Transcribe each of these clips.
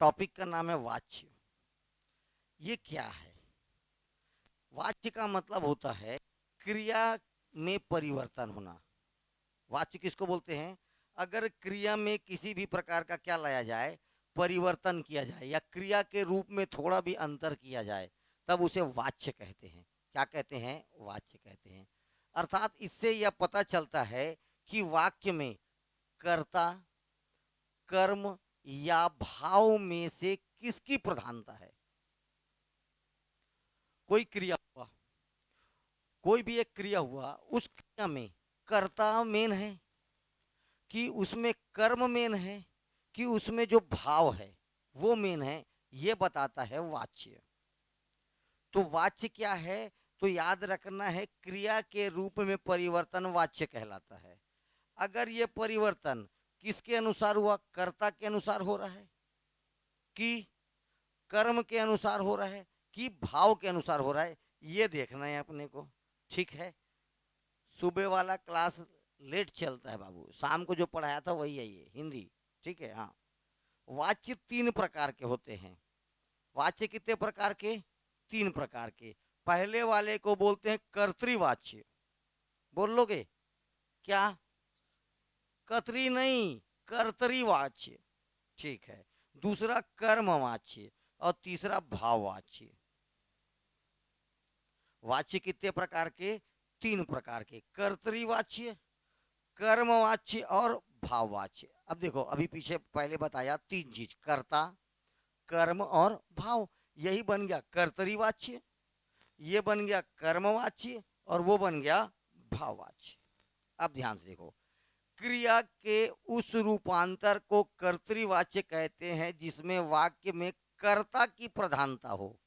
Topic का नाम है वाच्य। ये क्या है? वाच्य का मतलब होता है क्रिया में परिवर्तन होना। वाच्य किसको बोलते हैं? अगर क्रिया में किसी भी प्रकार का क्या लाया जाए, परिवर्तन किया जाए या क्रिया के रूप में थोड़ा भी अंतर किया जाए, तब उसे वाच्य कहते हैं। क्या कहते हैं? वाच्य कहते हैं। अर्थात इससे यह पता चलता है कि वाक्य में कर्ता, कर्म या भाव में से किसकी प्रधानता है। कोई क्रिया हुआ, कोई भी एक क्रिया हुआ, उस क्रिया में कर्ता मेन है कि उसमें कर्म मेन है कि उसमें जो भाव है वो मेन है, ये बताता है वाच्य। तो वाच्य क्या है? तो याद रखना है, क्रिया के रूप में परिवर्तन वाच्य कहलाता है। अगर ये परिवर्तन किसके अनुसार हुआ? कर्ता के अनुसार हो रहा है कि कर्म के अनुसार हो रहा है कि भाव के अनुसार हो रहा है, ये देखना है अपने को। ठीक है, सुबह वाला क्लास लेट चलता है बाबू, शाम को जो पढ़ाया था वही है ये हिंदी। ठीक है, हाँ। वाच्य तीन प्रकार के होते हैं। वाच्य कितने प्रकार के? तीन प्रकार के। पहले वाले को बोलते हैं कर्तृवाच्य। बोल लोगे क्या? कर्तरी नहीं, कर्तरीवाच्य। ठीक है। दूसरा कर्मवाच्य और तीसरा भाववाच्य। वाच्य कितने प्रकार के? तीन प्रकार के। कर्तरीवाच्य, कर्मवाच्य और भाववाच्य। अब देखो, अभी पीछे पहले बताया तीन चीज, कर्ता, कर्म और भाव। यही बन गया कर्तरीवाच्य, ये बन गया कर्मवाच्य और वो बन गया भाववाच्य। अब ध्यान से देखो, क्रिया के उस रूपांतर को कर्तृवाच्य कहते हैं जिसमें वाक्य में कर्ता की प्रधानता हो।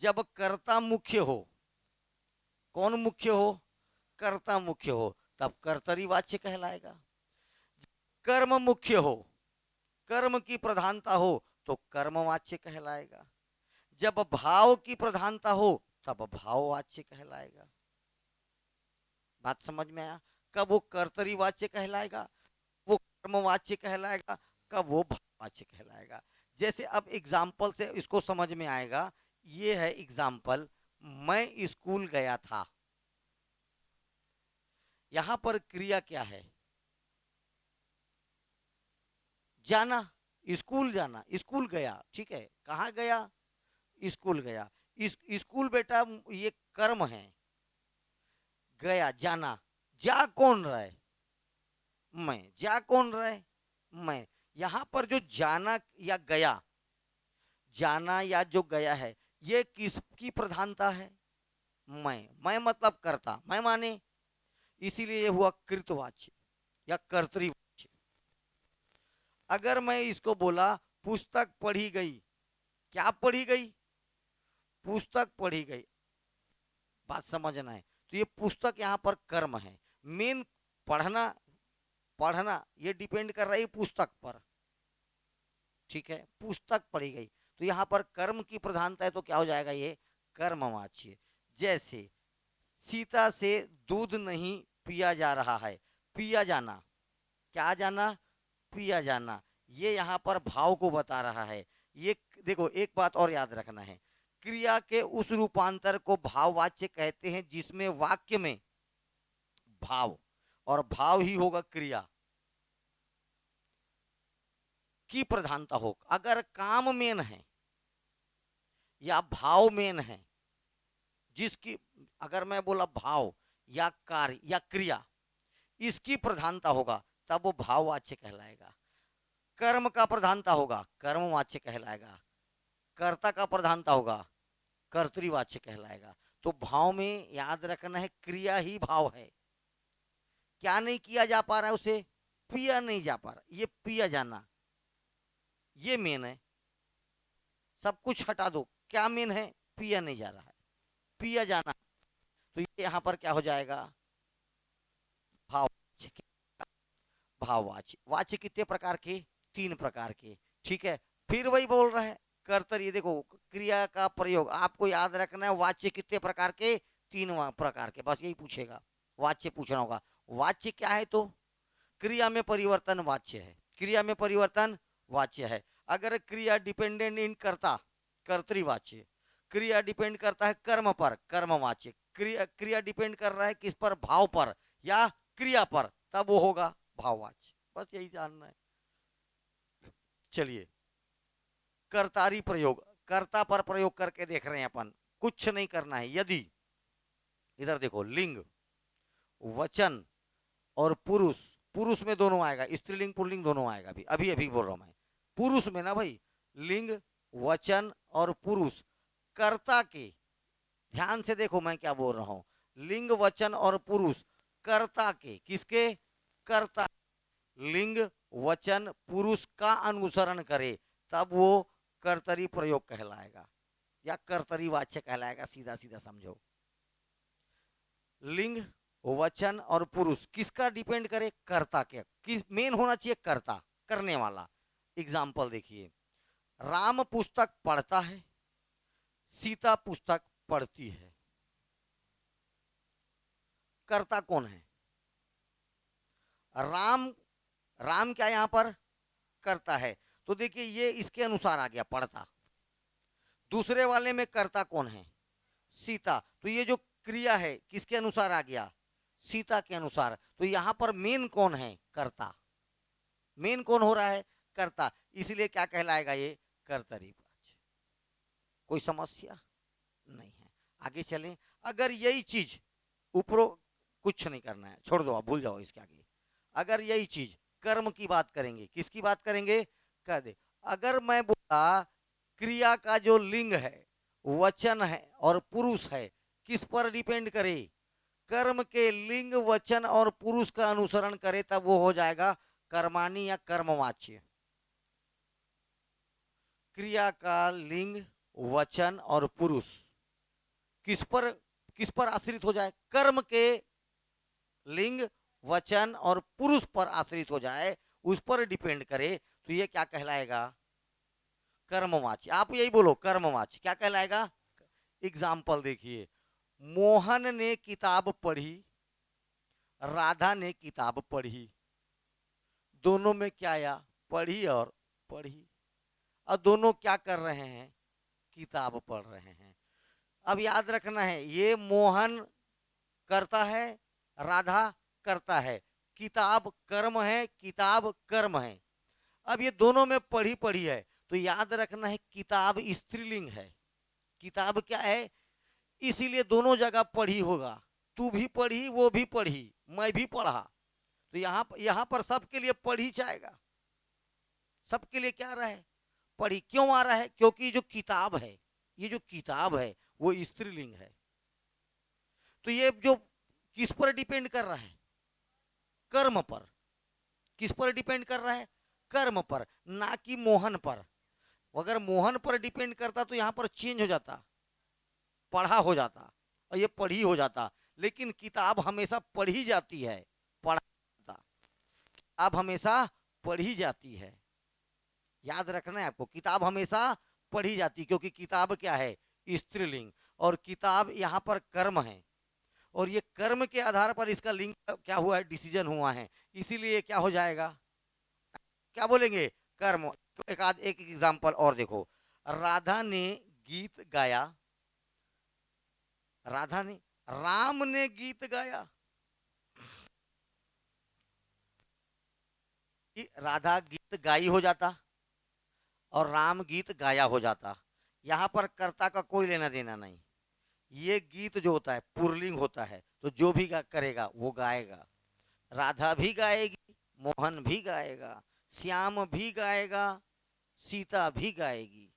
जब कर्ता मुख्य हो, कौन मुख्य हो? कर्ता मुख्य हो, तब कर्तरीवाच्य कहलाएगा। कर्म मुख्य हो, कर्म की प्रधानता हो, तो कर्मवाच्य कहलाएगा। जब भाव की प्रधानता हो, तब भाववाच्य कहलाएगा। बात समझ में आया? कब वो कर्तरीवाच्य कहलाएगा, वो कर्मवाच्य कहलाएगा, कब वो भाववाच्य कहलाएगा। जैसे अब एग्जाम्पल से इसको समझ में आएगा। ये है एग्जाम्पल, मैं स्कूल गया था। यहां पर क्रिया क्या है? जाना, स्कूल जाना, स्कूल गया। ठीक है, कहाँ गया? स्कूल गया। स्कूल बेटा ये कर्म है, गया जाना। जा कौन रहा है? मैं। जा कौन रहा है? मैं। यहां पर जो जाना या गया, जाना या जो गया है, ये किसकी प्रधानता है? मैं मतलब करता, मैं माने, इसीलिए ये हुआ कृतवाच्य या कर्तृवाच्य। अगर मैं इसको बोला पुस्तक पढ़ी गई, क्या पढ़ी गई? पुस्तक पढ़ी गई। बात समझना है। तो ये पुस्तक यहाँ पर कर्म है। मेन पढ़ना, पढ़ना ये डिपेंड कर रहा है पुस्तक पर। ठीक है, पुस्तक पढ़ी गई, तो यहाँ पर कर्म की प्रधानता है, तो क्या हो जाएगा? ये कर्मवाच्य। जैसे सीता से दूध नहीं पिया जा रहा है, पिया जाना, क्या जाना? पिया जाना। ये यहाँ पर भाव को बता रहा है। ये देखो, एक बात और याद रखना है, क्रिया के उस रूपांतर को भाववाच्य कहते हैं जिसमें वाक्य में भाव, और भाव ही होगा क्रिया की प्रधानता हो। अगर काम मेन है या भाव मेन है, जिसकी, अगर मैं बोला भाव या कार्य या क्रिया, इसकी प्रधानता होगा, तब वो भाववाच्य कहलाएगा। कर्म का प्रधानता होगा, कर्मवाच्य कहलाएगा। कर्ता का प्रधानता होगा, कर्तृवाच्य कहलाएगा। तो भाव में याद रखना है, क्रिया ही भाव है। क्या नहीं किया जा पा रहा है उसे? पिया नहीं जा पा रहा, ये पिया जाना, ये मेन है। सब कुछ हटा दो, क्या मेन है? पिया नहीं जा रहा है, पिया जाना। तो ये यहां पर क्या हो जाएगा? भाव। भाववाच्य। वाच्य कितने प्रकार के? तीन प्रकार के। ठीक है, फिर वही बोल रहा है कर्तरी। ये देखो, क्रिया का प्रयोग आपको याद रखना है। वाच्य कितने प्रकार के? तीन प्रकार के, बस यही पूछेगा, वाच्य पूछना होगा। वाच्य क्या है? तो क्रिया में परिवर्तन वाच्य है, क्रिया में परिवर्तन वाच्य है। अगर क्रिया डिपेंडेंट इन कर्ता, कर्तृवाच्य, क्रिया डिपेंड करता है कर्म पर, कर्मवाच्य, क्रिया डिपेंड कर रहा है किस पर, भाव पर या क्रिया पर, तब वो होगा भाववाच्य। बस यही जानना है। चलिए, कर्तारी प्रयोग, कर्ता पर प्रयोग करके देख रहे हैं अपन, कुछ नहीं करना है। यदि इधर देखो, लिंग, वचन और पुरुष, पुरुष में दोनों आएगा, स्त्रीलिंग पुल्लिंग दोनों आएगा। अभी अभी अभी बोल रहा हूं मैं, पुरुष में ना भाई, लिंग वचन और पुरुष कर्ता के, ध्यान से देखो मैं क्या बोल रहा हूं, लिंग वचन और पुरुष कर्ता के, किसके, कर्ता, लिंग वचन पुरुष का अनुसरण करे तब वो कर्तरी प्रयोग कहलाएगा या कर्तरी वाच्य कहलाएगा। सीधा सीधा समझो, लिंग वचन और पुरुष किसका डिपेंड करे, कर्ता के, किस मेन होना चाहिए, कर्ता, करने वाला। एग्जाम्पल देखिए, राम पुस्तक पढ़ता है, सीता पुस्तक पढ़ती है, कर्ता कौन है, राम, राम क्या यहां पर करता है, तो देखिए ये इसके अनुसार आ गया पढ़ता। दूसरे वाले में कर्ता कौन है, सीता, तो ये जो क्रिया है किसके अनुसार आ गया, सीता के अनुसार। तो यहां पर मेन कौन है, कर्ता, मेन कौन हो रहा है, कर्ता, इसलिए क्या कहलाएगा ये, कर्तरी। कोई समस्या नहीं है, आगे चलें। अगर यही चीज ऊपर, कुछ नहीं करना है, छोड़ दो, आप भूल जाओ इसके आगे। अगर यही चीज कर्म की बात करेंगे, किसकी बात करेंगे, कह दे, अगर मैं बोला क्रिया का जो लिंग है, वचन है और पुरुष है, किस पर डिपेंड करे, कर्म के लिंग वचन और पुरुष का अनुसरण करे, तब वो हो जाएगा कर्माणी या कर्मवाच्य। क्रिया का लिंग वचन और पुरुष किस पर आश्रित हो जाए, कर्म के लिंग वचन और पुरुष पर आश्रित हो जाए, उस पर डिपेंड करे, तो ये क्या कहलाएगा, कर्मवाच्य। आप यही बोलो, कर्मवाच्य क्या कहलाएगा। एग्जाम्पल देखिए, मोहन ने किताब पढ़ी, राधा ने किताब पढ़ी, दोनों में क्या आया, पढ़ी और पढ़ी, और दोनों क्या कर रहे हैं, किताब पढ़ रहे हैं। अब याद रखना है, ये मोहन करता है, राधा करता है, किताब कर्म है, किताब कर्म है। अब ये दोनों में पढ़ी पढ़ी है, तो याद रखना है किताब स्त्रीलिंग है, किताब क्या है, इसीलिए दोनों जगह पढ़ी होगा, तू भी पढ़ी, वो भी पढ़ी, मैं भी पढ़ा, तो यहां पर सबके लिए पढ़ी जाएगा, सबके लिए क्या आ रहा है, पढ़ी। क्यों आ रहा है, क्योंकि जो किताब है, ये जो किताब है वो स्त्रीलिंग है। तो ये जो किस पर डिपेंड कर रहा है, कर्म पर, किस पर डिपेंड कर रहा है, कर्म पर, ना कि मोहन पर। अगर मोहन पर डिपेंड करता तो यहां पर चेंज हो जाता, पढ़ा हो जाता और ये पढ़ी हो जाता, लेकिन किताब हमेशा पढ़ी जाती है, पढ़ा जाता, किताब हमेशा पढ़ी जाती है। याद रखना है आपको, किताब हमेशा पढ़ी जाती, क्योंकि किताब क्या है, स्त्रीलिंग, और किताब यहाँ पर कर्म है, और ये कर्म के आधार पर इसका लिंग क्या हुआ है, डिसीजन हुआ है, इसीलिए क्या हो जाएगा, क्या बोलेंगे, कर्म। तो एक एग्जांपल और देखो, राधा ने गीत गाया, राधा ने, राम ने गीत गाया, राधा गीत गाई हो जाता और राम गीत गाया हो जाता, यहां पर कर्ता का कोई लेना देना नहीं। ये गीत जो होता है पुरलिंग होता है, तो जो भी करेगा वो गाएगा, राधा भी गाएगी, मोहन भी गाएगा, श्याम भी गाएगा, सीता भी गाएगी,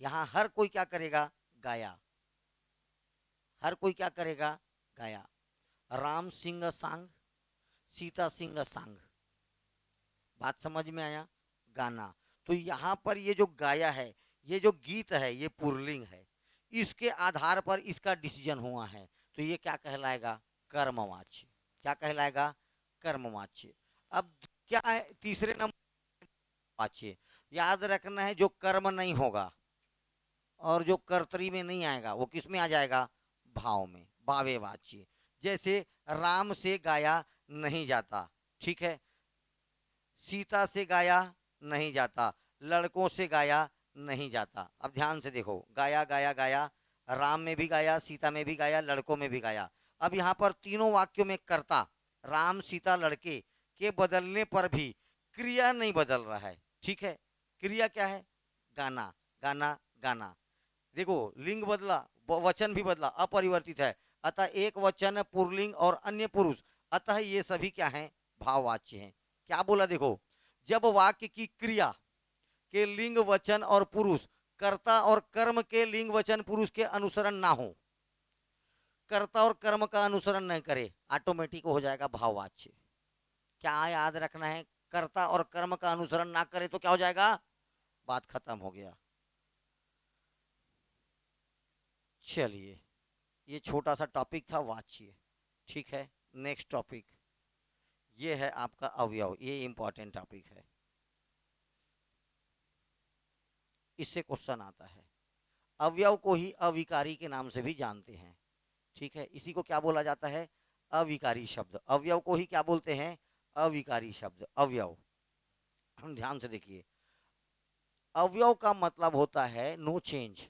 यहाँ हर कोई क्या करेगा, गाया, हर कोई क्या करेगा, गाया। राम सिंह सांग, सीता सिंह सांग, बात समझ में आया, गाना। तो यहाँ पर ये जो गाया है, ये जो गीत है, ये पुरलिंग है, इसके आधार पर इसका डिसीजन हुआ है, तो ये क्या कहलाएगा, कर्मवाच्य, क्या कहलाएगा, कर्मवाच्य। अब क्या है तीसरे नंबर, वाच्य। याद रखना है, जो कर्म नहीं होगा और जो कर्तरी में नहीं आएगा, वो किस में आ जाएगा, भाव में, भावे वाच्य। जैसे राम से गाया नहीं जाता, ठीक है, सीता से गाया नहीं जाता, लड़कों से गाया नहीं जाता। अब ध्यान से देखो, गाया गाया गाया, राम में भी गाया, सीता में भी गाया, लड़कों में भी गाया। अब यहाँ पर तीनों वाक्यों में कर्ता राम सीता लड़के के बदलने पर भी क्रिया नहीं बदल रहा है। ठीक है, क्रिया क्या है? गाना गाना गाना। देखो लिंग बदला, वचन भी बदला, अपरिवर्तित है। अतः एक वचन पुरलिंग और अन्य पुरुष, अतः ये सभी क्या हैं? भाववाच्य हैं। क्या बोला देखो, जब वाक्य की क्रिया के लिंग वचन और पुरुष, कर्ता और कर्म के लिंग वचन पुरुष के अनुसरण ना हो, कर्ता और कर्म का अनुसरण नहीं करे, ऑटोमेटिक हो जाएगा भाववाच्य। क्या याद रखना है? कर्ता और कर्म का अनुसरण ना करे तो क्या हो जाएगा? बात खत्म हो गया। चलिए, ये छोटा सा टॉपिक था वाच्य। ठीक है, नेक्स्ट टॉपिक ये है आपका अवयव। ये इंपॉर्टेंट टॉपिक है, इससे क्वेश्चन आता है। अवयव को ही अविकारी के नाम से भी जानते हैं। ठीक है, इसी को क्या बोला जाता है? अविकारी शब्द। अवयव को ही क्या बोलते हैं? अविकारी शब्द, अवयव। हम ध्यान से देखिए, अवयव का मतलब होता है नो चेंज।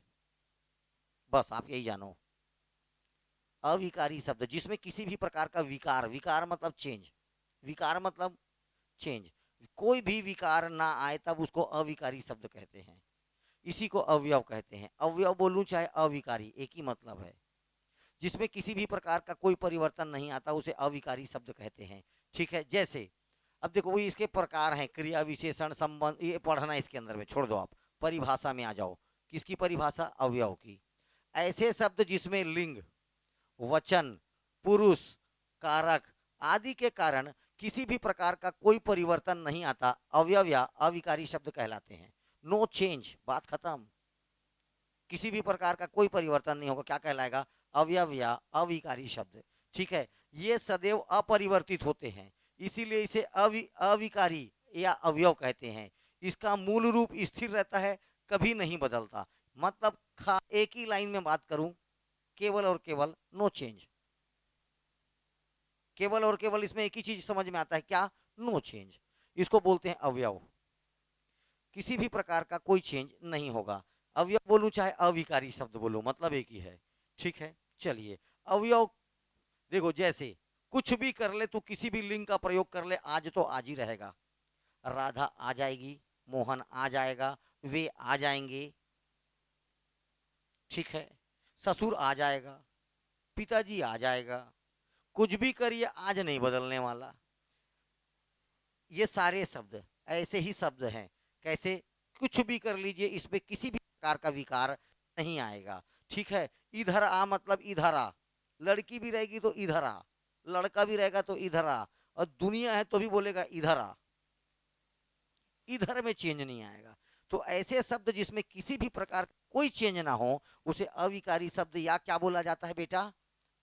बस आप यही जानो, अविकारी शब्द जिसमें किसी भी प्रकार का विकार, विकार मतलब चेंज, विकार मतलब चेंज, कोई भी विकार ना आए तब उसको अविकारी शब्द कहते हैं। इसी को अवयव कहते हैं। अवयव बोलूं चाहे अविकारी, एक ही मतलब है। जिसमें किसी भी प्रकार का कोई परिवर्तन नहीं आता उसे अविकारी शब्द कहते हैं। ठीक है, जैसे अब देखो वो इसके प्रकार हैं, क्रिया विशेषण संबंध, ये पढ़ना इसके अंदर में छोड़ दो, आप परिभाषा में आ जाओ। किसकी परिभाषा? अवयव की। ऐसे शब्द जिसमें लिंग, वचन, पुरुष, कारक आदि के कारण किसी भी प्रकार का कोई परिवर्तन नहीं आता, अवयव या अविकारी शब्द कहलाते हैं। नो चेंज, बात खत्म। किसी भी प्रकार का कोई परिवर्तन नहीं होगा, क्या कहलाएगा? अवयव या अविकारी शब्द। ठीक है, ये सदैव अपरिवर्तित होते हैं, इसीलिए इसे अविकारी या अवयव कहते हैं। इसका मूल रूप स्थिर रहता है, कभी नहीं बदलता। मतलब एक ही लाइन में बात करूं, केवल और केवल नो चेंज। केवल और केवल इसमें एक ही चीज समझ में आता है, क्या? No change. इसको बोलते हैं अवयव। किसी भी प्रकार का कोई चेंज नहीं होगा। अवयव बोलूं चाहे अविकारी शब्द बोलूं, मतलब एक ही है। ठीक है, चलिए अवयव देखो, जैसे कुछ भी कर ले तो किसी भी लिंग का प्रयोग कर ले, आज तो आज ही रहेगा। राधा आ जाएगी, मोहन आ जाएगा, वे आ जाएंगे। ठीक है, ससुर आ जाएगा, पिताजी आ जाएगा। कुछ भी करिए, आज नहीं बदलने वाला। ये सारे शब्द ऐसे ही शब्द हैं। कैसे? कुछ भी कर लीजिए, इसमें किसी भी प्रकार का विकार नहीं आएगा। ठीक है, इधर आ मतलब इधर आ, लड़की भी रहेगी तो इधर आ, लड़का भी रहेगा तो इधर आ, और दुनिया है तो भी बोलेगा इधर आ, इधर में चेंज नहीं आएगा। तो ऐसे शब्द जिसमें किसी भी प्रकार का कोई चेंज ना हो उसे अविकारी शब्द या क्या बोला जाता है बेटा?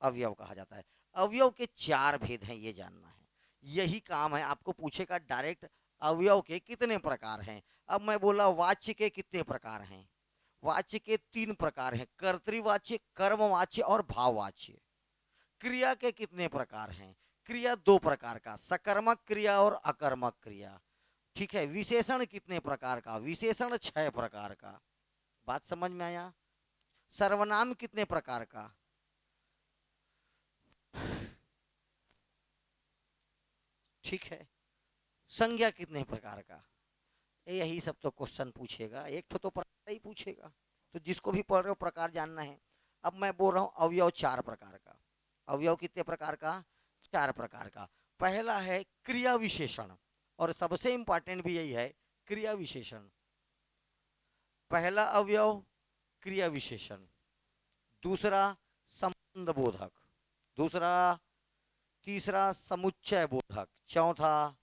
अवयव कहा जाता है। अवयव के चार भेद हैं, ये जानना है। यही काम है, आपको पूछेगा डायरेक्ट अवयव के कितने प्रकार हैं। अब मैं बोला वाच्य के कितने प्रकार हैं? वाच्य के तीन प्रकार हैं, कर्तृवाच्य, कर्मवाच्य और भाववाच्य। क्रिया के कितने प्रकार हैं? क्रिया दो प्रकार का, सकर्मक क्रिया और अकर्मक क्रिया। ठीक है, विशेषण कितने प्रकार का? विशेषण 6 प्रकार का। बात समझ में आया? सर्वनाम कितने प्रकार का? ठीक है, संज्ञा कितने प्रकार का? यही सब तो क्वेश्चन पूछेगा, एक तो प्रकार ही पूछेगा। तो जिसको भी पढ़ रहे हो प्रकार जानना है। अब मैं बोल रहा हूं अवयव 4 प्रकार का। अवयव कितने प्रकार का? 4 प्रकार का। पहला है क्रिया विशेषण, और सबसे इंपॉर्टेंट भी यही है, क्रिया विशेषण। पहला अवयव क्रिया विशेषण, दूसरा संबंध बोधक, दूसरा तीसरा समुच्चय बोधक, चौथा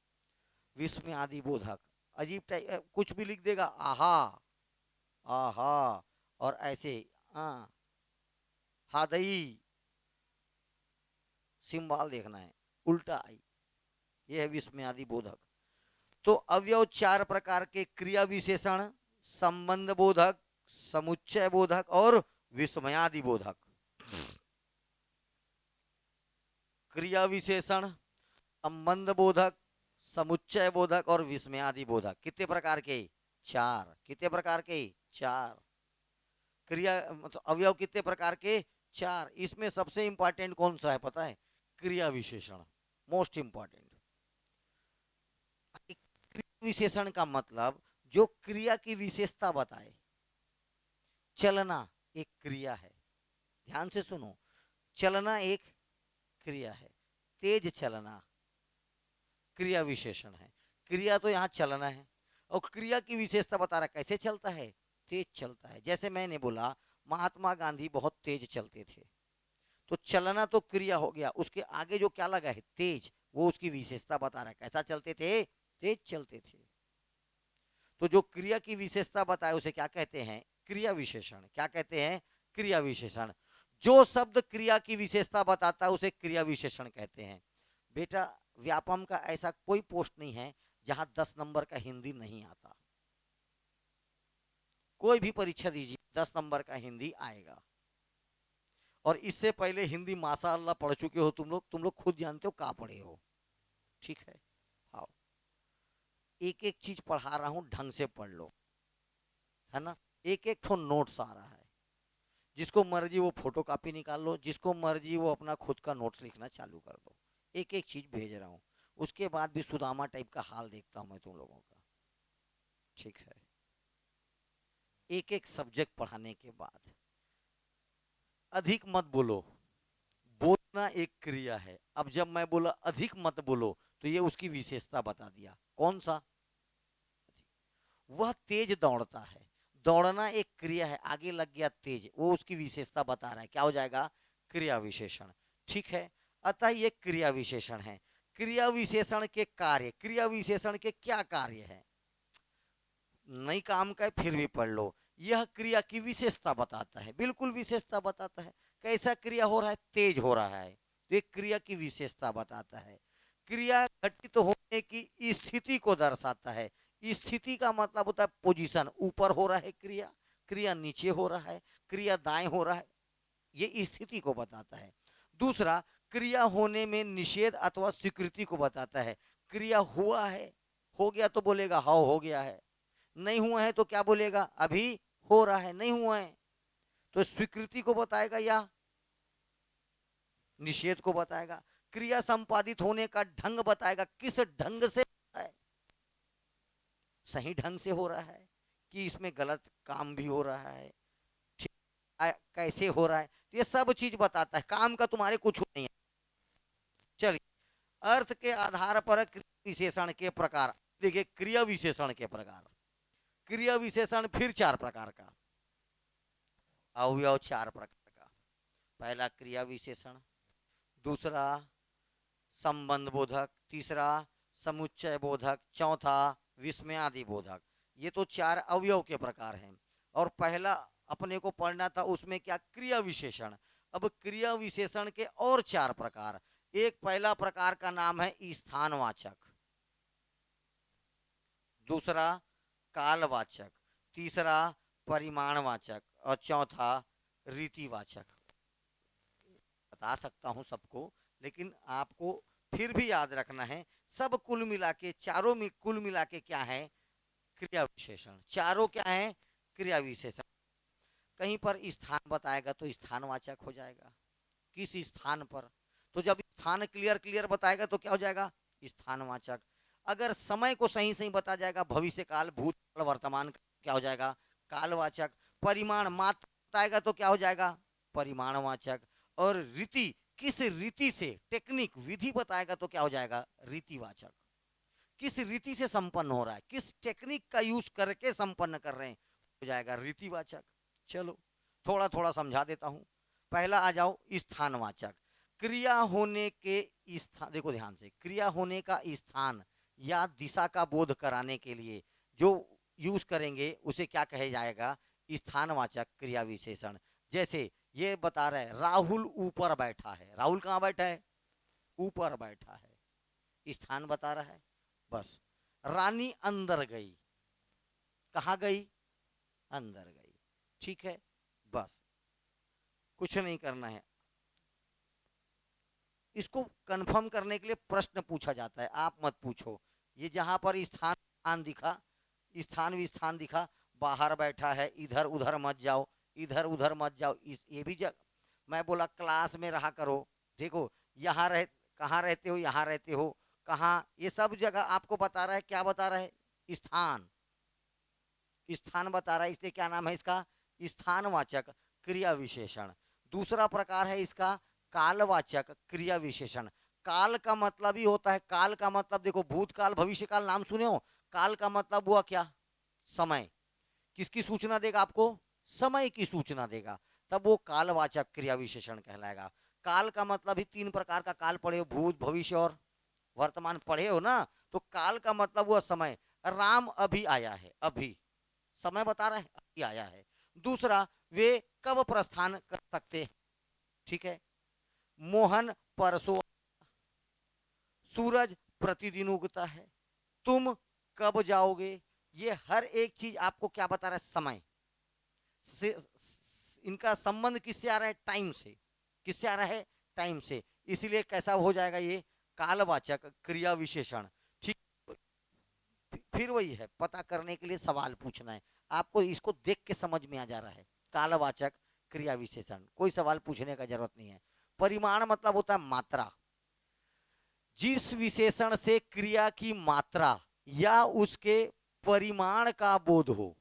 विस्मयादि बोधक। अजीब टाइप कुछ भी लिख देगा, आहा आहा, और ऐसे हादई, सिंबल देखना है, उल्टा आई, ये है विस्मयादि बोधक। तो अवयव 4 प्रकार के, क्रिया विशेषण, संबंध बोधक, समुच्चय बोधक और विस्मयादि बोधक। क्रिया विशेषण, संबंध बोधक, समुच्चय बोधक और विस्मयादि बोधक कितने प्रकार के? चार। कितने प्रकार के? चार। क्रिया मतलब अवयव कितने प्रकार के? चार। इसमें सबसे इंपॉर्टेंट कौन सा है पता है? क्रिया विशेषण, मोस्ट इंपॉर्टेंट। क्रिया विशेषण का मतलब जो क्रिया की विशेषता बताए। चलना एक क्रिया है, ध्यान से सुनो, चलना एक क्रिया है, तेज चलना क्रिया विशेषण है। क्रिया तो यहाँ चलना है, और क्रिया की विशेषता बता रहा है कैसे चलता है, तेज चलता है। जैसे मैंने बोला महात्मा गांधी बहुत तेज चलते थे, तो चलना तो क्रिया हो गया, उसके आगे जो क्या लगा है, तेज, वो उसकी विशेषता बता रहा है कैसा चलते थे, तेज चलते थे। तो जो क्रिया की विशेषता बताए उसे क्या कहते हैं, क्रिया विशेषण। क्या कहते हैं, क्रिया विशेषण। जो शब्द क्रिया की विशेषता बताता है उसे क्रिया विशेषण कहते हैं। बेटा व्यापम का ऐसा कोई पोस्ट नहीं है जहां 10 नंबर का हिंदी नहीं आता। कोई भी परीक्षा दीजिए 10 नंबर का हिंदी आएगा। और इससे पहले हिंदी माशाअल्लाह पढ़ चुके हो तुम लोग खुद जानते हो कहाँ पढ़े हो, ठीक है। हाँ, एक एक चीज पढ़ा रहा हूं, ढंग से पढ़ लो, है ना। एक एक ठो नोट्स आ रहा है, जिसको मर्जी वो फोटो कॉपी निकाल लो, जिसको मर्जी वो अपना खुद का नोट्स लिखना चालू कर दो। एक एक चीज भेज रहा हूँ, उसके बाद भी सुदामा टाइप का हाल देखता हूँ मैं तुम लोगों का, ठीक है। एक एक सब्जेक्ट पढ़ाने के बाद अधिक मत बोलो, बोलना एक क्रिया है। अब जब मैं बोला अधिक मत बोलो तो ये उसकी विशेषता बता दिया, कौन सा, वह तेज दौड़ता है। दौड़ना एक क्रिया है, आगे लग गया तेज, वो उसकी विशेषता बता रहा है, क्या हो जाएगा, क्रिया विशेषण, ठीक है। अतः ये क्रिया विशेषण है। क्रिया विशेषण के कार्य, क्रिया विशेषण के क्या कार्य है, नहीं काम का है फिर भी पढ़ लो। यह क्रिया की विशेषता बताता है, बिल्कुल विशेषता बताता है, कैसा क्रिया हो रहा है, तेज हो रहा है, तो एक क्रिया की विशेषता बताता है। क्रिया घटित होने की स्थिति को दर्शाता है। स्थिति का मतलब होता है पोजीशन, ऊपर हो रहा है क्रिया, क्रिया नीचे हो रहा है, क्रिया दाएं हो रहा है, ये स्थिति को बताता है। दूसरा, क्रिया होने में निषेध अथवा स्वीकृति को बताता है। क्रिया हुआ है, हो गया तो बोलेगा हाँ हो गया है, नहीं हुआ है तो क्या बोलेगा, अभी हो रहा है, नहीं हुआ है तो स्वीकृति को बताएगा या निषेध को बताएगा। क्रिया संपादित होने का ढंग बताएगा, किस ढंग से है, सही ढंग से हो रहा है कि इसमें गलत काम भी हो रहा है, कैसे हो रहा है, तो ये सब चीज बताता है। काम का तुम्हारे कुछ नहीं है। चलिए, अर्थ के आधार पर क्रिया विशेषण के प्रकार देखिए। क्रिया विशेषण के प्रकार, क्रिया विशेषण फिर चार प्रकार का, अवयव चार प्रकार का। पहला क्रिया विशेषण, दूसरा संबंध बोधक, तीसरा समुच्चय बोधक, चौथा विस्मयादि बोधक। ये तो चार अवयव के प्रकार हैं। और पहला अपने को पढ़ना था उसमें क्या, क्रिया विशेषण। अब क्रिया विशेषण के और चार प्रकार। एक पहला प्रकार का नाम है स्थानवाचक, दूसरा कालवाचक, तीसरा परिमाणवाचक, और चौथा रीतिवाचक। बता सकता हूं सबको, लेकिन आपको फिर भी याद रखना है, सब कुल मिला के चारों में कुल मिला के क्या है, क्रिया विशेषण। चारों क्या है, क्रिया विशेषण। कहीं पर स्थान बताएगा तो स्थानवाचक हो जाएगा, किस स्थान पर, तो जब स्थान क्लियर क्लियर बताएगा तो क्या हो जाएगा, स्थानवाचक। अगर समय को सही सही बता जाएगा, भविष्य काल भूतकाल वर्तमान, क्या हो जाएगा, कालवाचक। परिमाण मात्र बताएगा तो क्या हो जाएगा, परिमाणवाचक। और रीति, किस रीति से, टेक्निक विधि बताएगा तो क्या हो जाएगा, रीतिवाचक। किस रीति से संपन्न हो रहा है, किस टेक्निक का यूज करके संपन्न कर रहे हैं, हो जाएगा रीतिवाचक। चलो थोड़ा थोड़ा समझा देता हूं। पहला आ जाओ स्थानवाचक। क्रिया होने के स्थान, देखो ध्यान से, क्रिया होने का स्थान या दिशा का बोध कराने के लिए जो यूज करेंगे उसे क्या कहे जाएगा, स्थानवाचक क्रिया विशेषण। जैसे ये बता रहे हैं राहुल ऊपर बैठा है, राहुल कहाँ बैठा है, ऊपर बैठा है, स्थान बता रहा है, बस। रानी अंदर गई, कहाँ गई, अंदर गई, ठीक है, बस, कुछ नहीं करना है। इसको कंफर्म करने के लिए प्रश्न पूछा जाता है, आप मत पूछो। ये जहां पर स्थान स्थान दिखा स्थान विस्थान दिखा, बाहर बैठा है, इधर उधर मत जाओ, इधर उधर मत जाओ, ये भी मैं बोला क्लास में रहा करो, देखो यहाँ रह, कहाँ रहते हो, यहाँ रहते हो, कहाँ, ये सब जगह आपको बता रहा है, क्या बता रहा है, स्थान, स्थान बता रहा है, इसलिए क्या नाम है इसका, स्थानवाचक क्रिया विशेषण। दूसरा प्रकार है इसका कालवाचक क्रिया विशेषण। काल का मतलब ही होता है, काल का मतलब देखो भूतकाल भविष्यकाल नाम सुने हो, काल का मतलब हुआ क्या, समय, किसकी सूचना देगा आपको, समय की सूचना देगा, तब वो कालवाचक क्रिया विशेषण कहलाएगा। काल का मतलब ही तीन प्रकार का काल पढ़े हो, भूत भविष्य और वर्तमान पढ़े हो ना, तो काल का मतलब हुआ समय, राम अभी आया है, अभी समय बता रहा है, अभी आया है। दूसरा वे कब प्रस्थान कर सकते हैं, ठीक है, मोहन परसों, सूरज प्रतिदिन उगता है, तुम कब जाओगे, ये हर एक चीज आपको क्या बता रहा है, समय से, इनका संबंध किससे आ रहा है, टाइम से, किससे आ रहा है, टाइम से, इसीलिए कैसा हो जाएगा ये कालवाचक क्रिया विशेषण। ठीक, फिर वही है, पता करने के लिए सवाल पूछना है आपको, इसको देख के समझ में आ जा रहा है, कालवाचक क्रिया विशेषण, कोई सवाल पूछने का जरूरत नहीं है। परिमाण मतलब होता है मात्रा, जिस विशेषण से क्रिया की मात्रा या उसके परिमाण का बोध हो,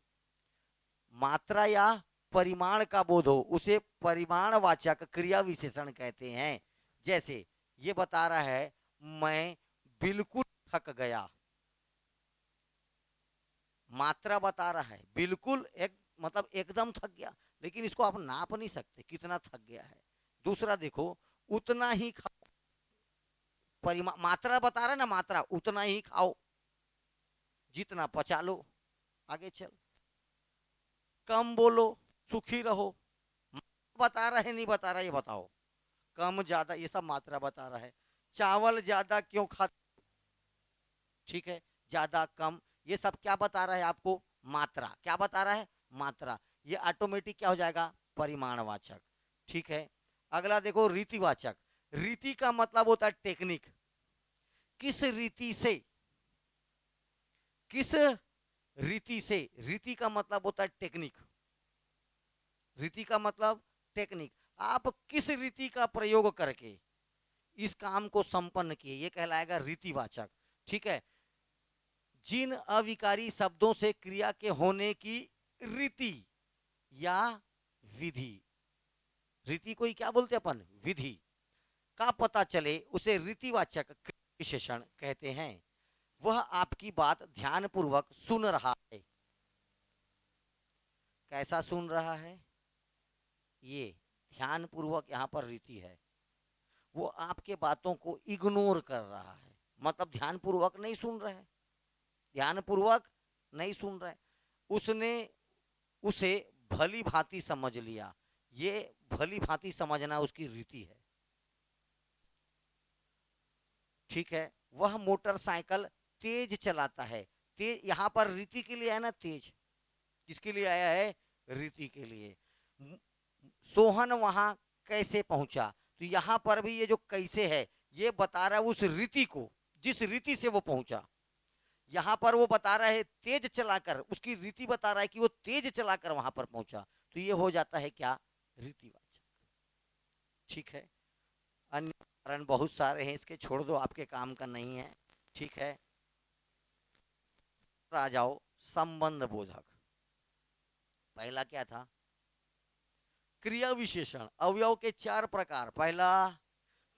मात्रा या परिमाण का बोध हो, उसे परिमाणवाचक क्रिया विशेषण कहते हैं। जैसे ये बता रहा है मैं बिल्कुल थक गया, मात्रा बता रहा है, बिल्कुल एक मतलब एकदम थक गया, लेकिन इसको आप नाप नहीं सकते कितना थक गया है। दूसरा देखो उतना ही खाओ, मात्रा बता रहा है ना, मात्रा, उतना ही खाओ, जितना पचा लो, आगे चल, कम बोलो, सुखी रहो, बता रहा है नहीं बता रहा, ये बताओ, कम ज्यादा ये सब मात्रा बता रहा है। चावल ज्यादा क्यों खाते, ठीक है, ज्यादा कम, ये सब क्या बता रहा है आपको, मात्रा, क्या बता रहा है, मात्रा, ये ऑटोमेटिक क्या हो जाएगा, परिमाणवाचक। ठीक है, अगला देखो रीतिवाचक, रीति का मतलब होता है टेक्निक, किस रीति से, किस रीति से, रीति का मतलब होता है टेक्निक, रीति का मतलब टेक्निक, आप किस रीति का प्रयोग करके इस काम को संपन्न किए, ये कहलाएगा रीतिवाचक। ठीक है, जिन अविकारी शब्दों से क्रिया के होने की रीति या विधि, रीति को ही क्या बोलते अपन, विधि का पता चले, उसे रीतिवाचक विशेषण कहते हैं। वह आपकी बात ध्यानपूर्वक सुन रहा है, कैसा सुन रहा है, ये ध्यानपूर्वक यहाँ पर रीति है, वो आपके बातों को इग्नोर कर रहा है, मतलब ध्यानपूर्वक नहीं सुन रहा है, ध्यानपूर्वक नहीं सुन रहा है, उसने उसे भली भांति समझ लिया, ये भली भांति समझना उसकी रीति है। ठीक है, वह मोटरसाइकिल तेज चलाता है, तेज यहाँ पर रीति के लिए है ना, तेज किसके लिए आया है, रीति के लिए। सोहन वहां कैसे पहुंचा, तो यहां पर भी ये जो कैसे है ये बता रहा है उस रीति को, जिस रीति से वो पहुंचा, यहां पर वो बता रहा है तेज चलाकर, उसकी रीति बता रहा है कि वो तेज चलाकर वहां पर पहुंचा, तो ये हो जाता है क्या, रीतिवाचक। ठीक है, अन्य कारण बहुत सारे हैं, इसके छोड़ दो, आपके काम का नहीं है। ठीक है, आ जाओ संबंध बोधक, पहला क्या था, क्रिया विशेषण, अवयव के चार प्रकार, पहला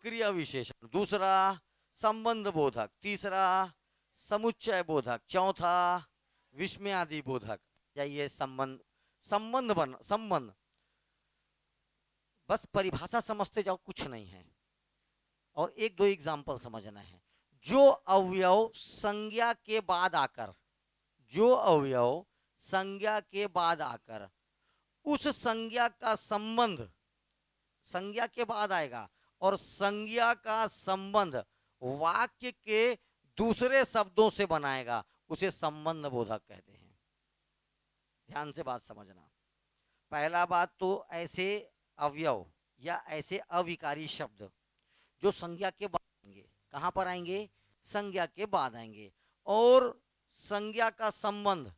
क्रिया विशेषण, दूसरा संबंध बोधक, तीसरा समुच्चय बोधक, चौथा विस्मयादि बोधक। जाइए संबंध, संबंध बन, संबंध बस परिभाषा समझते जाओ, कुछ नहीं है, और एक दो एग्जाम्पल समझना है। जो अवयव संज्ञा के बाद आकर, जो अवयव संज्ञा के बाद आकर उस संज्ञा का संबंध, संज्ञा के बाद आएगा, और संज्ञा का संबंध वाक्य के दूसरे शब्दों से बनाएगा, उसे संबंध बोधक कहते हैं। ध्यान से बात समझना, पहला बात तो ऐसे अवयव या ऐसे अविकारी शब्द जो संज्ञा के बाद आएंगे, कहां पर आएंगे, संज्ञा के बाद आएंगे, और संज्ञा का संबंध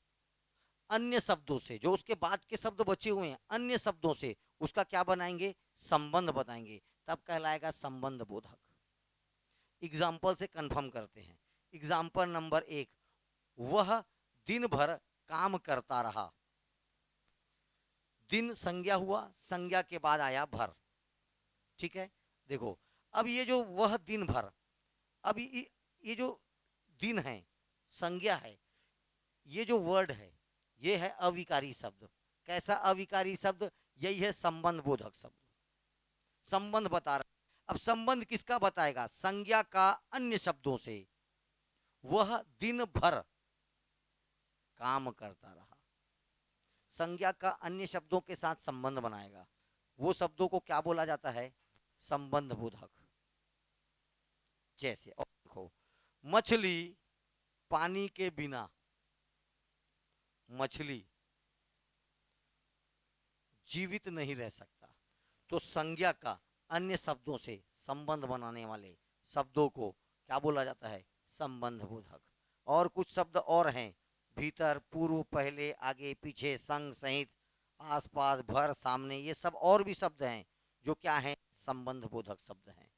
अन्य शब्दों से, जो उसके बाद के शब्द बचे हुए हैं अन्य शब्दों से उसका क्या बनाएंगे, संबंध बताएंगे, तब कहलाएगा संबंध बोधक। एग्जाम्पल से कंफर्म करते हैं। एग्जाम्पल नंबर 1, वह दिन भर काम करता रहा। दिन संज्ञा हुआ, संज्ञा के बाद आया भर, ठीक है। देखो अब ये जो वह दिन भर, अब ये जो दिन है संज्ञा है, ये जो वर्ड है ये है अविकारी शब्द। कैसा अविकारी शब्द, यही है संबंध बोधक शब्द, संबंध बता रहा। अब संबंध किसका बताएगा, संज्ञा का अन्य शब्दों से। वह दिन भर काम करता रहा, संज्ञा का अन्य शब्दों के साथ संबंध बनाएगा, वो शब्दों को क्या बोला जाता है, संबंध बोधक। जैसे और देखो, मछली पानी के बिना, मछली जीवित नहीं रह सकता, तो संज्ञा का अन्य शब्दों से संबंध बनाने वाले शब्दों को क्या बोला जाता है, संबंध बोधक। और कुछ शब्द और हैं, भीतर, पूर्व, पहले, आगे, पीछे, संग, सहित, आसपास, भर, सामने, ये सब और भी शब्द हैं जो क्या हैं, संबंध बोधक शब्द हैं।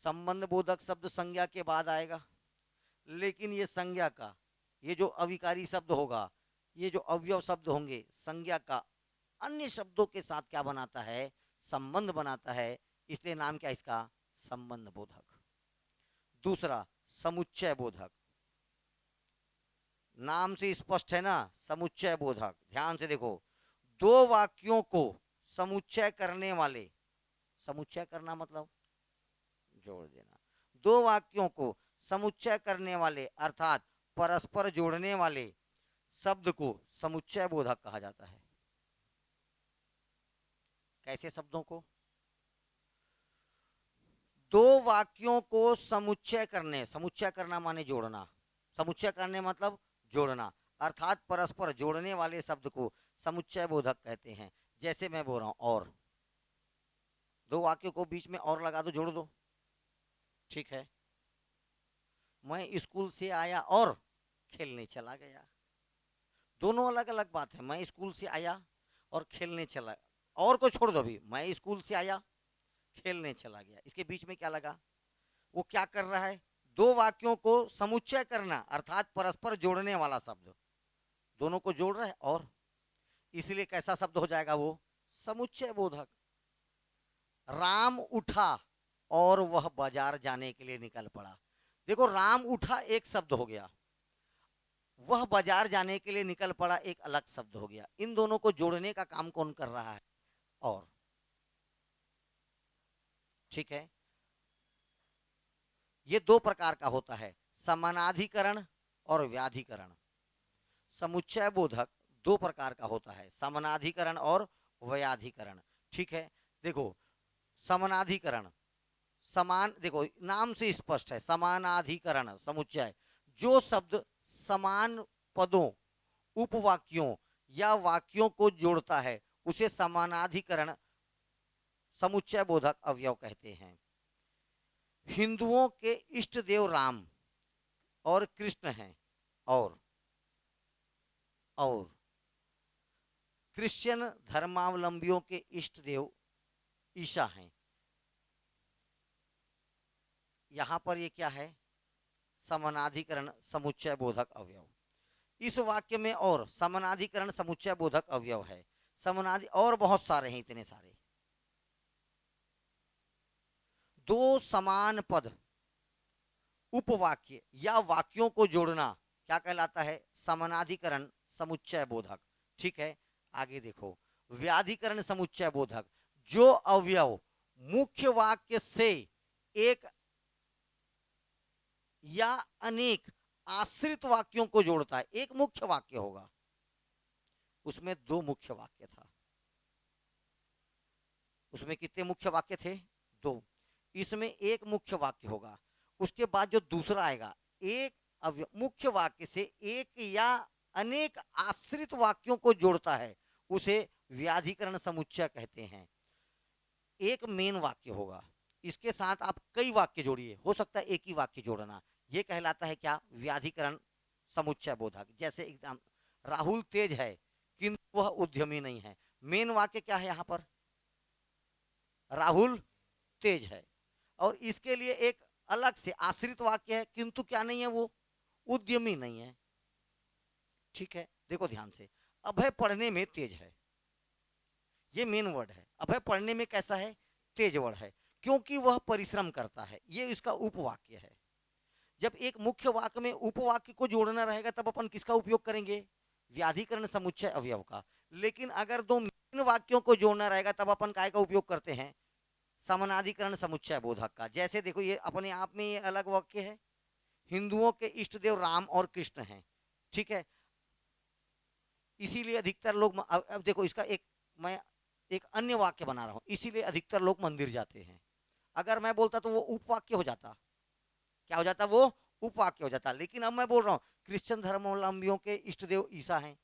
संबंध बोधक शब्द संज्ञा के बाद आएगा, लेकिन ये संज्ञा का, ये जो अविकारी शब्द होगा, ये जो अवयव शब्द होंगे, संज्ञा का अन्य शब्दों के साथ क्या बनाता है, संबंध बनाता है, इसलिए नाम क्या इसका, संबंध बोधक। दूसरा समुच्चय बोधक, नाम से स्पष्ट है ना, समुच्चय बोधक। ध्यान से देखो, दो वाक्यों को समुच्चय करने वाले, समुच्चय करना मतलब जोड़ देना, दो वाक्यों को समुच्चय करने वाले अर्थात परस्पर जोड़ने वाले शब्द को समुच्चय बोधक कहा जाता है। कैसे शब्दों को, दो वाक्यों को समुच्चय करने, समुच्चय करना माने जोड़ना, समुच्चय करने मतलब जोड़ना, अर्थात परस्पर जोड़ने वाले शब्द को समुच्चय बोधक कहते हैं। जैसे मैं बोल रहा हूं और, दो वाक्यों को बीच में और लगा दो, जोड़ दो, ठीक है। मैं स्कूल से आया और खेलने चला गया, दोनों अलग अलग बात है। मैं स्कूल से आया और खेलने चला, और को छोड़ दो, भी मैं स्कूल से आया खेलने चला गया, इसके बीच में क्या लगा, वो क्या कर रहा है, दो वाक्यों को समुच्चय करना अर्थात परस्पर जोड़ने वाला शब्द, दोनों को जोड़ रहा है, और इसलिए कैसा शब्द हो जाएगा वो, समुच्चय बोधक। राम उठा और वह बाजार जाने के लिए निकल पड़ा। देखो राम उठा एक शब्द हो गया, वह बाजार जाने के लिए निकल पड़ा एक अलग शब्द हो गया। इन दोनों को जोड़ने का काम कौन कर रहा है, और, ठीक है। ये दो प्रकार का होता है, समानाधिकरण और व्याधिकरण। समुच्चय बोधक दो प्रकार का होता है, समानाधिकरण और व्याधिकरण, ठीक है। देखो समानाधिकरण, समान, देखो नाम से स्पष्ट है, समानाधिकरण समुच्चय, जो शब्द समान पदों, उपवाक्यों या वाक्यों को जोड़ता है उसे समानाधिकरण समुच्चय बोधक अवयव कहते हैं। हिंदुओं के इष्ट देव राम और कृष्ण हैं, और क्रिश्चियन धर्मावलंबियों के इष्ट देव ईसा हैं। यहां पर ये क्या है, समानाधिकरण समुच्चय बोधक अवयव। इस वाक्य में और समानाधिकरण समुच्चय बोधक अवयव है, समानाधि और बहुत सारे हैं, इतने सारे। दो समान पद, उपवाक्य या वाक्यों को जोड़ना क्या कहलाता है, समानाधिकरण समुच्चय बोधक, ठीक है। आगे देखो, व्याधिकरण समुच्चय बोधक, जो अवयव मुख्य वाक्य से एक या अनेक आश्रित वाक्यों को जोड़ता है। एक मुख्य वाक्य होगा, उसमें दो मुख्य वाक्य था, उसमें कितने मुख्य वाक्य थे, दो, इसमें एक मुख्य वाक्य होगा, उसके बाद जो दूसरा आएगा, एक मुख्य वाक्य से एक या अनेक आश्रित वाक्यों को जोड़ता है, उसे व्याधिकरण समुच्चय कहते हैं। एक मेन वाक्य होगा, इसके साथ आप कई वाक्य जोड़िए, हो सकता है एक ही वाक्य जोड़ना, यह कहलाता है क्या, व्याधिकरण समुच्चय बोधक। जैसे एकदम राहुल तेज है किंतु वह उद्यमी नहीं है। मेन वाक्य क्या है यहाँ पर? राहुल तेज है। और इसके लिए एक अलग से आश्रित वाक्य है, किंतु क्या नहीं है, वो उद्यमी नहीं है। ठीक है, देखो ध्यान से, अभय पढ़ने में तेज है, ये मेन वर्ड है। अभय पढ़ने में कैसा है? तेज वर्ड है, क्योंकि वह परिश्रम करता है, ये इसका उपवाक्य है। जब एक मुख्य वाक्य में उपवाक्य को जोड़ना रहेगा तब अपन किसका उपयोग करेंगे? व्याधिकरण समुच्चय अवयव का। लेकिन अगर दो मेन वाक्यों को जोड़ना रहेगा तब अपन काय का उपयोग करते हैं? समानाधिकरण समुच्चय बोधक का। जैसे देखो, ये अपने आप में ये अलग वाक्य है, हिंदुओं के इष्ट देव राम और कृष्ण हैं, ठीक है, इसीलिए अधिकतर लोग अब देखो इसका एक मैं एक अन्य वाक्य बना रहा हूं, इसीलिए अधिकतर लोग मंदिर जाते हैं। अगर मैं बोलता तो वो उपवाक्य हो जाता, क्या हो जाता? वो उपवाक्य हो जाता। लेकिन अब मैं बोल रहा हूं क्रिश्चियन धर्मावलंबियों के इष्ट देव ईसा हैं,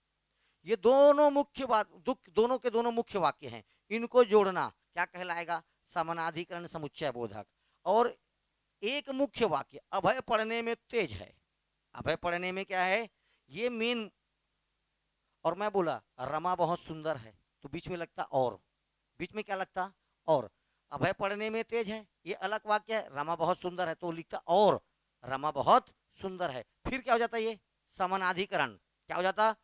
ये दोनों मुख्य बात, दोनों के दोनों मुख्य वाक्य हैं, इनको जोड़ना क्या कहलाएगा? समानाधिकरण समुच्चय बोधक। और एक मुख्य वाक्य अभय पढ़ने में तेज है, अभय पढ़ने में क्या है? ये मेन। और मैं बोला रमा बहुत सुंदर है, तो बीच में लगता और, बीच में क्या लगता? और। अभय पढ़ने में तेज है, ये अलग वाक्य है, रमा बहुत सुंदर है तो लिखता और, रमा बहुत सुंदर है, फिर क्या हो जाता? ये समानाधिकरण क्या हो जाता?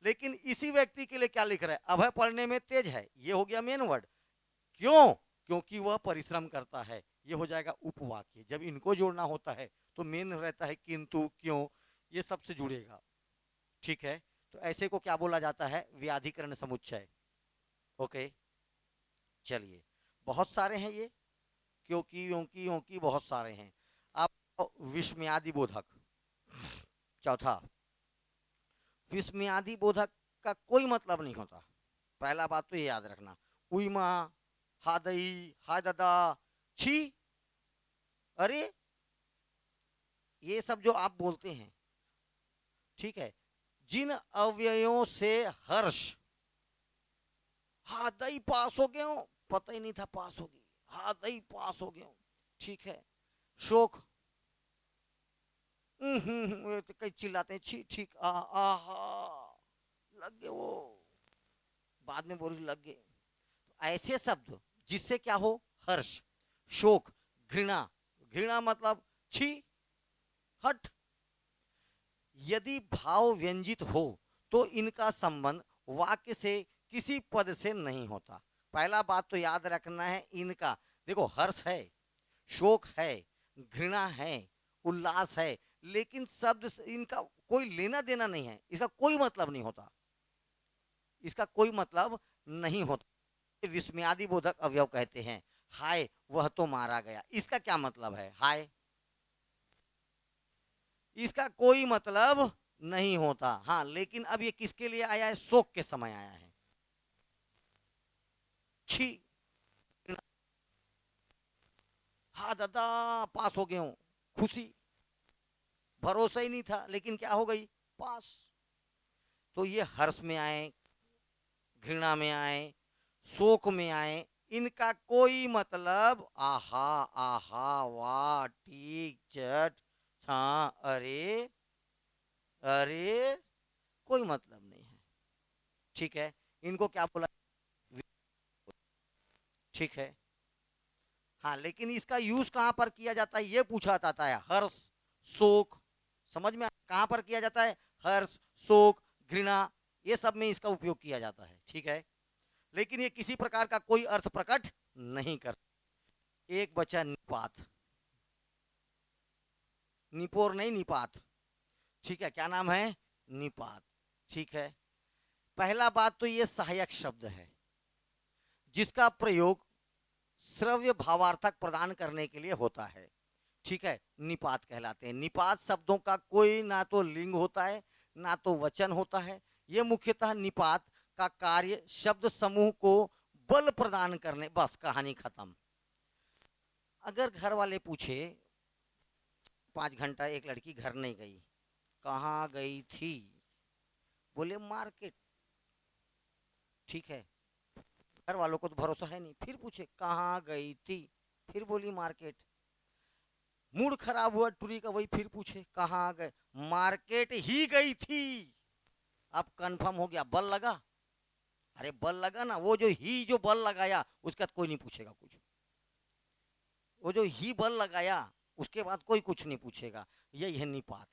लेकिन इसी व्यक्ति के लिए क्या लिख रहा है? अभय पढ़ने में तेज है, ये हो गया मेन वर्ड। क्यों? क्योंकि वह परिश्रम करता है, ये हो जाएगा उपवाक्य। जब इनको जोड़ना होता है तो मेन रहता है किंतु, क्यों, ये सबसे जुड़ेगा। ठीक है, तो ऐसे को क्या बोला जाता है? व्याधिकरण समुच्चय। ओके, चलिए, बहुत सारे हैं ये, क्योंकि योंकि योंकि बहुत सारे हैं। अब विस्मयादि बोधक, चौथा, विस्मयादि बोधक का कोई मतलब नहीं होता। पहला बात तो ये याद रखना, उइमा, हादई, हाय दादा, छी, अरे, ये सब जो आप बोलते हैं, ठीक है, जिन अव्ययों से हर्ष, हादई पास हो गए हो, पता ही नहीं था पास होगी, हादई पास हो गए हो, ठीक है, शोक, कई चिल्लाते हैं, छी, ठीक, आहा, लग गए वो, बाद में बोल लग गए। ऐसे शब्द जिससे क्या हो? हर्ष, शोक, घृणा, घृणा मतलब छी, हट, यदि भाव व्यंजित हो तो इनका संबंध वाक्य से किसी पद से नहीं होता। पहला बात तो याद रखना है, इनका देखो हर्ष है, शोक है, घृणा है, उल्लास है, लेकिन शब्द इनका कोई लेना देना नहीं है, इसका कोई मतलब नहीं होता, इसका कोई मतलब नहीं होता। विस्मयादि बोधक अवयव कहते हैं। हाय वह तो मारा गया, इसका क्या मतलब है? हाय, इसका कोई मतलब नहीं होता। हाँ, लेकिन अब ये किसके लिए आया है? शोक के समय आया है। छी, हाँ दादा पास हो गए हूं, खुशी, भरोसा ही नहीं था लेकिन क्या हो गई? पास। तो ये हर्ष में आए, घृणा में आए, शोक में आए, इनका कोई मतलब आहा, आहा, वाह, ठीक, चट, हाँ, अरे, अरे, कोई मतलब नहीं है। ठीक है, इनको क्या बोला? ठीक है, हाँ, लेकिन इसका यूज कहां पर किया जाता है ये पूछा जाता है। हर्ष, शोक, समझ में कहां पर किया जाता है? हर्ष, शोक, घृणा, ये सब में इसका उपयोग किया जाता है। ठीक है, लेकिन ये किसी प्रकार का कोई अर्थ प्रकट नहीं कर। एक बचा निपात, निपोर नहीं, निपात, ठीक है, क्या नाम है? निपात। ठीक है, पहला बात तो ये सहायक शब्द है जिसका प्रयोग श्रव्य भावार्थक प्रदान करने के लिए होता है। ठीक है, निपात कहलाते हैं। निपात शब्दों का कोई ना तो लिंग होता है ना तो वचन होता है। ये मुख्यतः निपात का कार्य शब्द समूह को बल प्रदान करने, बस कहानी खत्म। अगर घर वाले पूछे 5 घंटा एक लड़की घर नहीं गई, कहाँ गई थी? बोले मार्केट, ठीक है, घर वालों को तो भरोसा है नहीं, फिर पूछे कहाँ गई थी, फिर बोली मार्केट, मूड खराब हुआ टूरी का, वही फिर पूछे कहाँ गए, मार्केट ही गई थी, अब कंफर्म हो गया, बल लगा। अरे बल लगा ना, वो जो बल लगाया उसके बाद कोई नहीं पूछेगा कुछ। वो जो ही बल लगाया उसके बाद कोई कुछ नहीं पूछेगा। यही है निपात।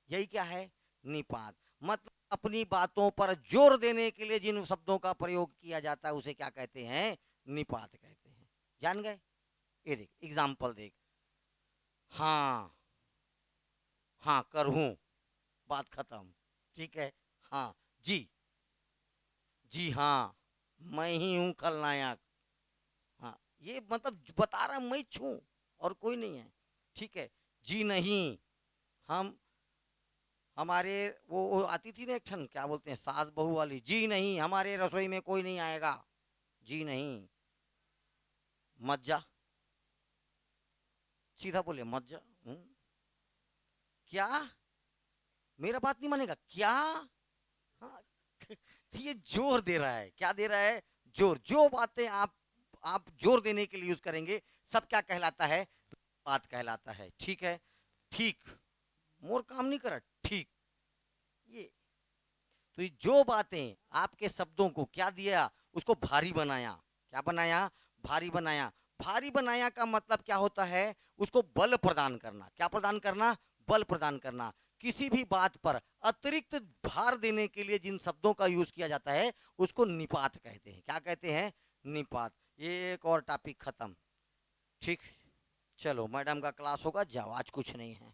यही क्या है? निपात। मतलब अपनी बातों पर जोर देने के लिए जिन शब्दों का प्रयोग किया जाता है उसे क्या कहते हैं? निपात कहते हैं। जान गए? ये देख एग्जाम्पल देख। हाँ, हाँ कर हूं, बात खत्म। ठीक है। हाँ जी, जी हाँ, मैं ही हूं खलनायक। हाँ, ये मतलब बता रहा मैं छू और कोई नहीं है। ठीक है। जी नहीं, हम हमारे वो आती थी ना एक्शन, क्या बोलते हैं, सास बहू वाली, जी नहीं हमारे रसोई में कोई नहीं आएगा। जी नहीं, मत जा। सीधा बोले मत जा। क्या? मेरा बात नहीं मानेगा क्या? हाँ। ये जोर दे रहा है, क्या दे रहा है? जोर। जो बातें आप जोर देने के लिए यूज करेंगे सब क्या कहलाता है? बात कहलाता है। ठीक है। ठीक, मोर काम नहीं करा, ठीक। ये तो ये जो बातें आपके शब्दों को क्या दिया, उसको भारी बनाया। क्या बनाया? भारी बनाया। भारी बनाया का मतलब क्या होता है? उसको बल प्रदान करना। क्या प्रदान करना? बल प्रदान करना। किसी भी बात पर अतिरिक्त भार देने के लिए जिन शब्दों का यूज किया जाता है उसको निपात कहते हैं। क्या कहते हैं? निपात। ये एक और टॉपिक खत्म। ठीक। चलो मैडम का क्लास होगा, जाओ, आज कुछ नहीं है।